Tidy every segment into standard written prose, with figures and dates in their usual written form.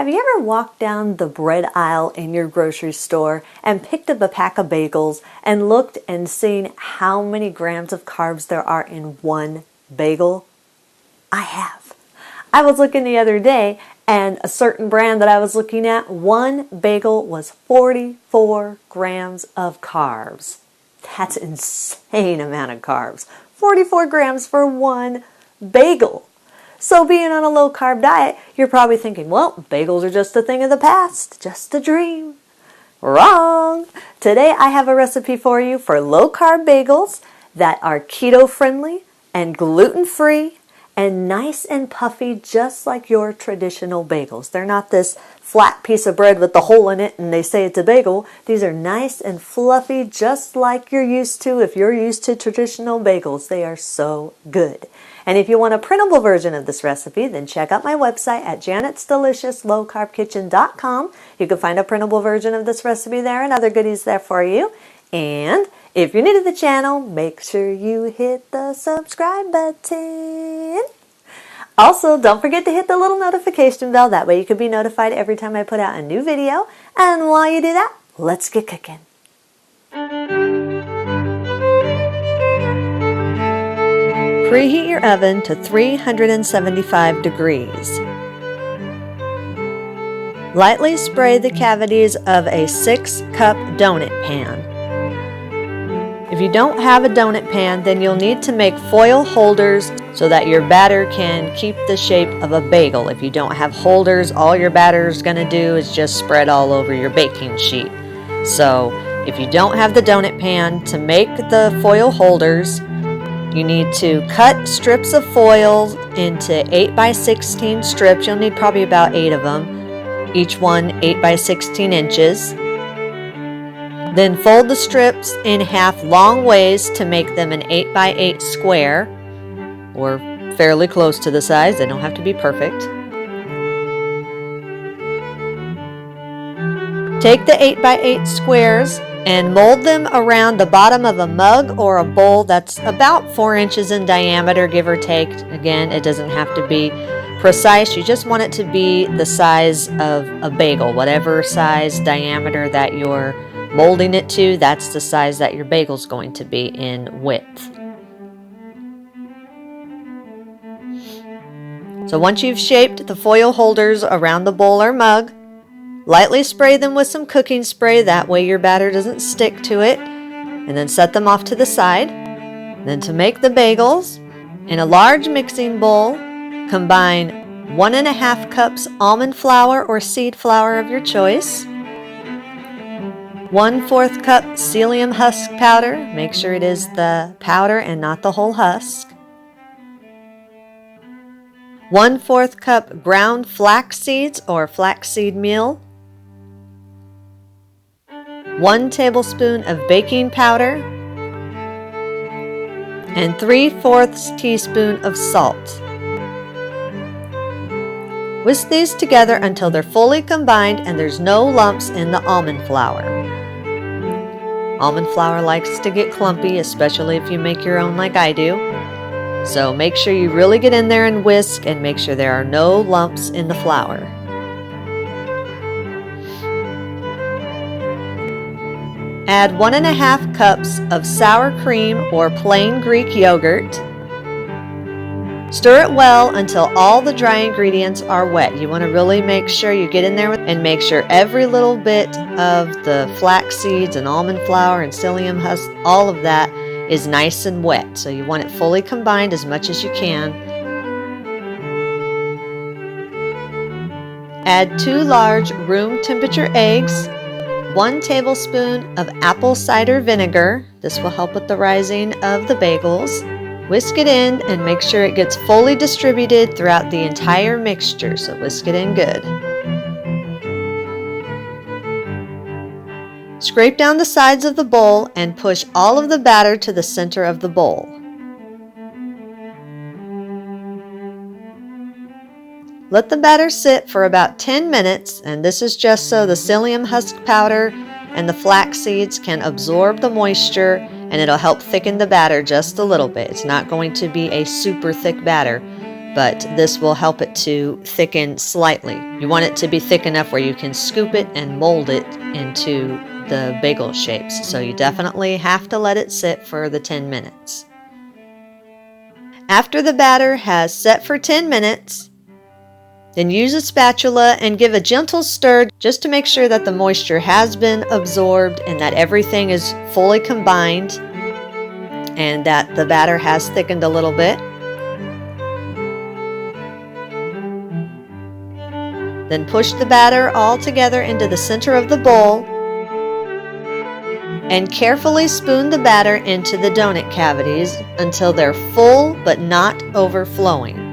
Have you ever walked down the bread aisle in your grocery store and picked up a pack of bagels and looked and seen how many grams of carbs there are in one bagel? I have. I was looking the other day, and a certain brand that I was looking at, one bagel was 44 grams of carbs. That's an insane amount of carbs. 44 grams for one bagel. So being on a low-carb diet, you're probably thinking, well, bagels are just a thing of the past, just a dream. Wrong! Today I have a recipe for you for low-carb bagels that are keto-friendly and gluten-free and nice and puffy just like your traditional bagels. They're not this flat piece of bread with the hole in it and they say it's a bagel. These are nice and fluffy just like you're used to if you're used to traditional bagels. They are so good. And if you want a printable version of this recipe, then check out my website at janetsdeliciouslowcarbkitchen.com. You can find a printable version of this recipe there and other goodies there for you. And if you're new to the channel, make sure you hit the subscribe button. Also, don't forget to hit the little notification bell. That way you can be notified every time I put out a new video. And while you do that, let's get cooking. Preheat your oven to 375 degrees. Lightly spray the cavities of a 6-cup donut pan. If you don't have a donut pan, then you'll need to make foil holders so that your batter can keep the shape of a bagel. If you don't have holders, all your batter is going to do is just spread all over your baking sheet. So if you don't have the donut pan, to make the foil holders, you need to cut strips of foil into 8 by 16 strips. You'll need probably about 8 of them, each one 8 by 16 inches. Then fold the strips in half long ways to make them an 8 by 8 square, or fairly close to the size. They don't have to be perfect. Take the 8 by 8 squares and mold them around the bottom of a mug or a bowl that's about 4 inches in diameter, give or take. Again, it doesn't have to be precise. You just want it to be the size of a bagel. Whatever size diameter that you're molding it to, that's the size that your bagel's going to be in width. So once you've shaped the foil holders around the bowl or mug, lightly spray them with some cooking spray, that way your batter doesn't stick to it, and then set them off to the side. Then to make the bagels, in a large mixing bowl, combine 1½ cups almond flour or seed flour of your choice, 1/4 cup psyllium husk powder, make sure it is the powder and not the whole husk, 1/4 cup ground flax seeds or flaxseed meal, 1 tablespoon of baking powder, and 3/4 teaspoon of salt. Whisk these together until they're fully combined and there's no lumps in the almond flour. Almond flour likes to get clumpy, especially if you make your own like I do. So make sure you really get in there and whisk and make sure there are no lumps in the flour. Add 1½ cups of sour cream or plain Greek yogurt. Stir it well until all the dry ingredients are wet. You want to really make sure you get in there and make sure every little bit of the flax seeds and almond flour and psyllium husk, all of that is nice and wet. So you want it fully combined as much as you can. Add 2 large room temperature eggs, 1 tablespoon of apple cider vinegar. This will help with the rising of the bagels. Whisk it in and make sure it gets fully distributed throughout the entire mixture. So whisk it in good. Scrape down the sides of the bowl and push all of the batter to the center of the bowl. Let the batter sit for about 10 minutes, and this is just so the psyllium husk powder and the flax seeds can absorb the moisture, and it'll help thicken the batter just a little bit. It's not going to be a super thick batter. but this will help it to thicken slightly. You want it to be thick enough where you can scoop it and mold it into the bagel shapes. So you definitely have to let it sit for the 10 minutes. After the batter has set for 10 minutes, then use a spatula and give a gentle stir just to make sure that the moisture has been absorbed and that everything is fully combined and that the batter has thickened a little bit. Then push the batter all together into the center of the bowl and carefully spoon the batter into the donut cavities until they're full but not overflowing.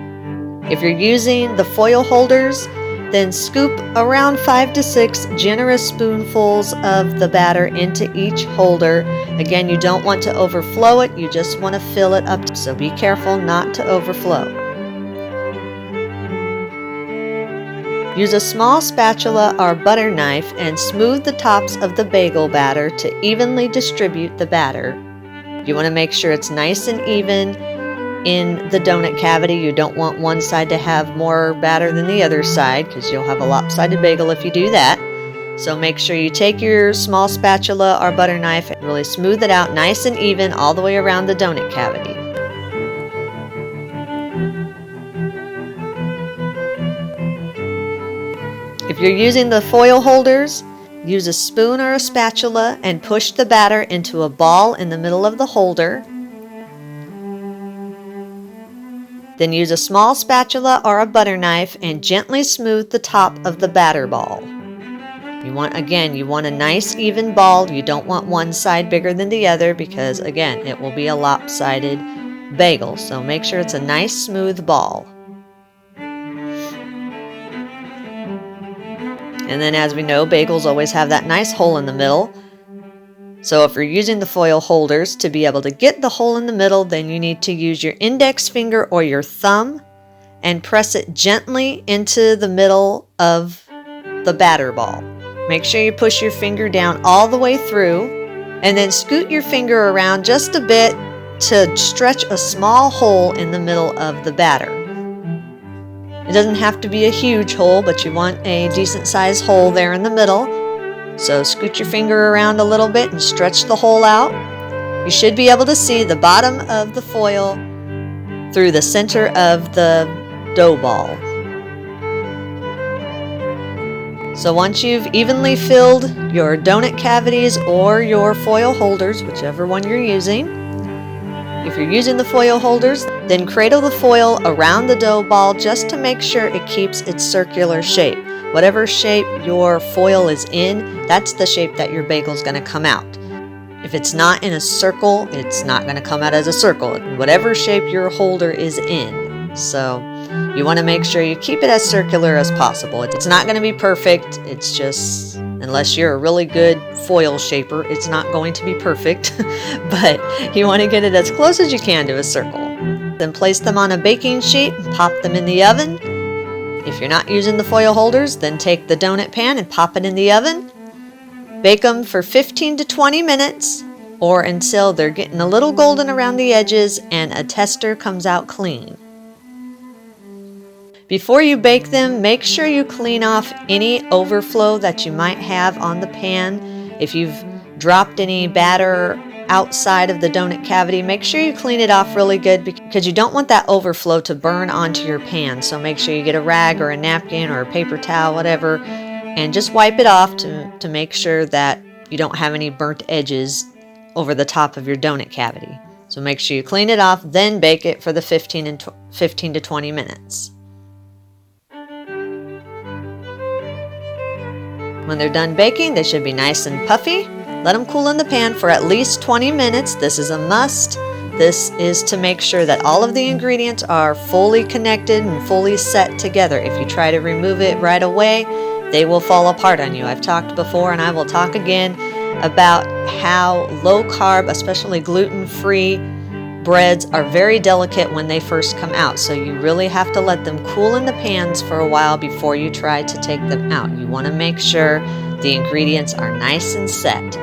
If you're using the foil holders, then scoop around 5 to 6 generous spoonfuls of the batter into each holder. Again, you don't want to overflow it, you just want to fill it up, so be careful not to overflow. Use a small spatula or butter knife and smooth the tops of the bagel batter to evenly distribute the batter. You want to make sure it's nice and even in the donut cavity. You don't want one side to have more batter than the other side because you'll have a lopsided bagel if you do that. So make sure you take your small spatula or butter knife and really smooth it out nice and even all the way around the donut cavity. If you're using the foil holders, use a spoon or a spatula and push the batter into a ball in the middle of the holder. Then use a small spatula or a butter knife and gently smooth the top of the batter ball. You want a nice even ball. You don't want one side bigger than the other because, again, it will be a lopsided bagel. So make sure it's a nice smooth ball. And then, as we know, bagels always have that nice hole in the middle. So if you're using the foil holders, to be able to get the hole in the middle, then you need to use your index finger or your thumb and press it gently into the middle of the batter ball. Make sure you push your finger down all the way through and then scoot your finger around just a bit to stretch a small hole in the middle of the batter. It doesn't have to be a huge hole, but you want a decent sized hole there in the middle. So scoot your finger around a little bit and stretch the hole out. You should be able to see the bottom of the foil through the center of the dough ball. So once you've evenly filled your donut cavities or your foil holders, whichever one you're using, if you're using the foil holders, then cradle the foil around the dough ball just to make sure it keeps its circular shape. Whatever shape your foil is in, that's the shape that your bagel is going to come out. If it's not in a circle, it's not going to come out as a circle. Whatever shape your holder is in. So you want to make sure you keep it as circular as possible. It's not going to be perfect. It's just, unless you're a really good foil shaper, it's not going to be perfect. But you want to get it as close as you can to a circle. Then place them on a baking sheet and pop them in the oven. If you're not using the foil holders, then take the donut pan and pop it in the oven. Bake them for 15 to 20 minutes or until they're getting a little golden around the edges and a tester comes out clean. Before you bake them, make sure you clean off any overflow that you might have on the pan. If you've dropped any batter outside of the donut cavity, make sure you clean it off really good because you don't want that overflow to burn onto your pan. So make sure you get a rag or a napkin or a paper towel, whatever, and just wipe it off to make sure that you don't have any burnt edges over the top of your donut cavity. So make sure you clean it off, then bake it for the 15 to 20 minutes. When they're done baking, they should be nice and puffy. Let them cool in the pan for at least 20 minutes. This is a must. This is to make sure that all of the ingredients are fully connected and fully set together. If you try to remove it right away, they will fall apart on you. I've talked before and I will talk again about how low carb, especially gluten-free breads are very delicate when they first come out. So you really have to let them cool in the pans for a while before you try to take them out. You want to make sure the ingredients are nice and set.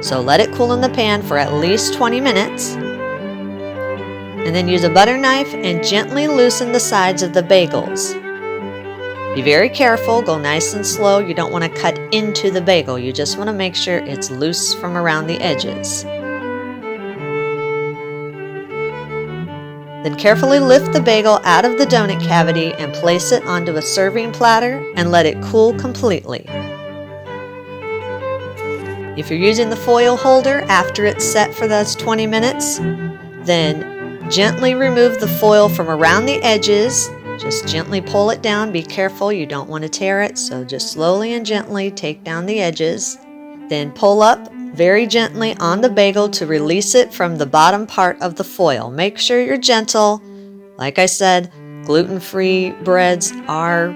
So let it cool in the pan for at least 20 minutes. And then use a butter knife and gently loosen the sides of the bagels. Be very careful, go nice and slow. You don't want to cut into the bagel. You just want to make sure it's loose from around the edges. Then carefully lift the bagel out of the donut cavity and place it onto a serving platter and let it cool completely. If you're using the foil holder after it's set for those 20 minutes, then gently remove the foil from around the edges. Just gently pull it down. Be careful, you don't want to tear it, so just slowly and gently take down the edges. Then pull up very gently on the bagel to release it from the bottom part of the foil. Make sure you're gentle. Like I said, gluten-free breads are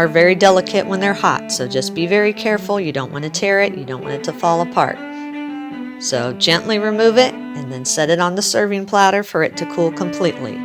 very delicate when they're hot, so just be very careful. You don't want to tear it, you don't want it to fall apart. So gently remove it and then set it on the serving platter for it to cool completely.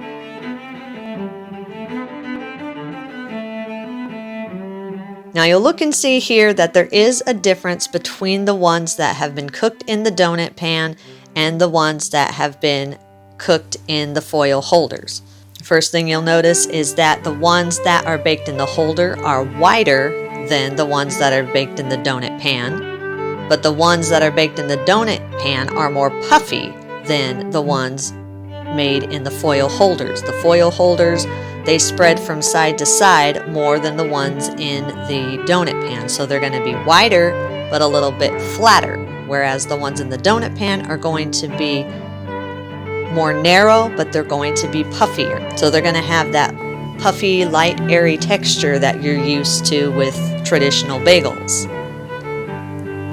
Now you'll look and see here that there is a difference between the ones that have been cooked in the donut pan and the ones that have been cooked in the foil holders. First thing you'll notice is that the ones that are baked in the holder are wider than the ones that are baked in the donut pan, but the ones that are baked in the donut pan are more puffy than the ones made in the foil holders. The foil holders, they spread from side to side more than the ones in the donut pan. So they're going to be wider, but a little bit flatter. Whereas the ones in the donut pan are going to be more narrow, but they're going to be puffier. So they're going to have that puffy, light, airy texture that you're used to with traditional bagels.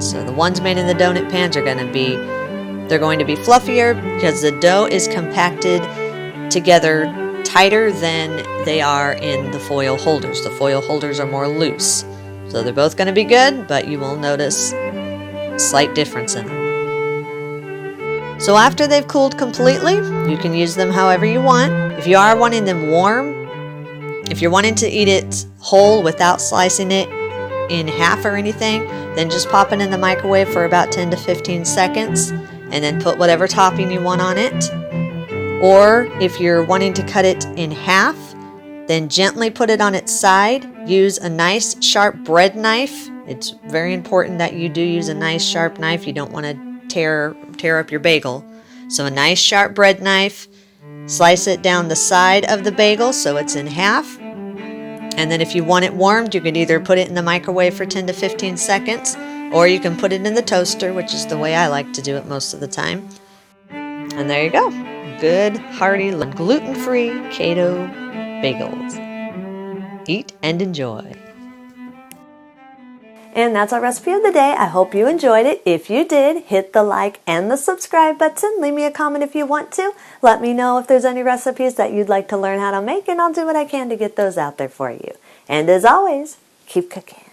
So the ones made in the donut pans are going to be fluffier because the dough is compacted together tighter than they are in the foil holders. The foil holders are more loose. So they're both going to be good, but you will notice a slight difference in them. So after they've cooled completely, you can use them however you want. If you are wanting them warm, if you're wanting to eat it whole without slicing it in half or anything, then just pop it in the microwave for about 10 to 15 seconds and then put whatever topping you want on it. Or if you're wanting to cut it in half, then gently put it on its side. Use a nice sharp bread knife. It's very important that you do use a nice sharp knife. You don't want to tear up your bagel. So a nice sharp bread knife. Slice it down the side of the bagel so it's in half. And then if you want it warmed, you can either put it in the microwave for 10 to 15 seconds, or you can put it in the toaster, which is the way I like to do it most of the time. And there you go. Good, hearty, gluten-free keto bagels. Eat and enjoy. And that's our recipe of the day. I hope you enjoyed it. If you did, hit the like and the subscribe button. Leave me a comment if you want to. Let me know if there's any recipes that you'd like to learn how to make, and I'll do what I can to get those out there for you. And as always, keep cooking.